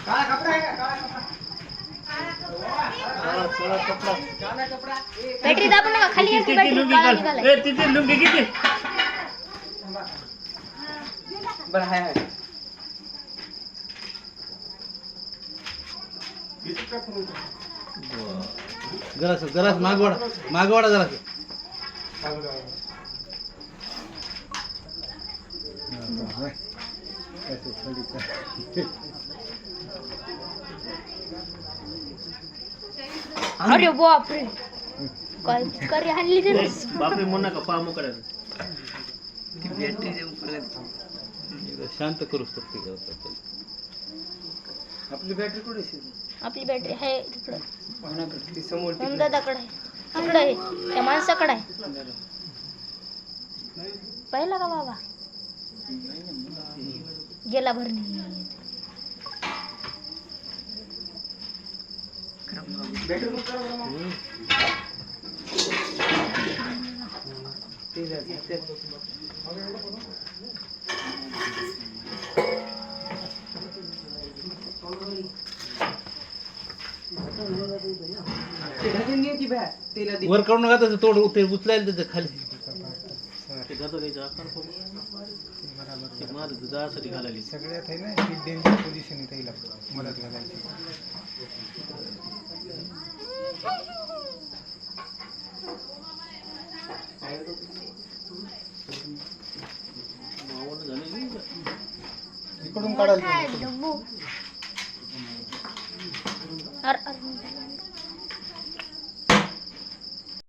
काळा कपडा आहे का? काळा कपडा. बॅटरी दाबू नका, खाली येते बॅटरी, काळा निघालाय. तिथे लुंगी किती? बरं आहे. जरास मागवाडा जरास. अरे बापरे, काय करी आणली ते बापरे म्हणू नका, पामू करायचं. ती बॅटरी देऊ परत. शांत करू शकते. आपली बॅटरी कुठे आहे? आपली बॅटरी आहे तिकडं, कोणाकडे? ती समोर दादाकडे आहे, तिकडे आहे, त्या माणसाकडे आहे. पाहिलं का बाबा, गेला भरणी. बॅटरी कुठे आहे? ते जाते. वर काढून नका, तसं तोड ते उचलायला त्याचं खाली. ते जातो त्याचा आकार बघ. ते माझं जासाठी घालायला. सगळ्यात आहे ना, ही डेंजर पोझिशन आहे त्याला मदत घालायची. इकडून काढायला. डब्बू. अरे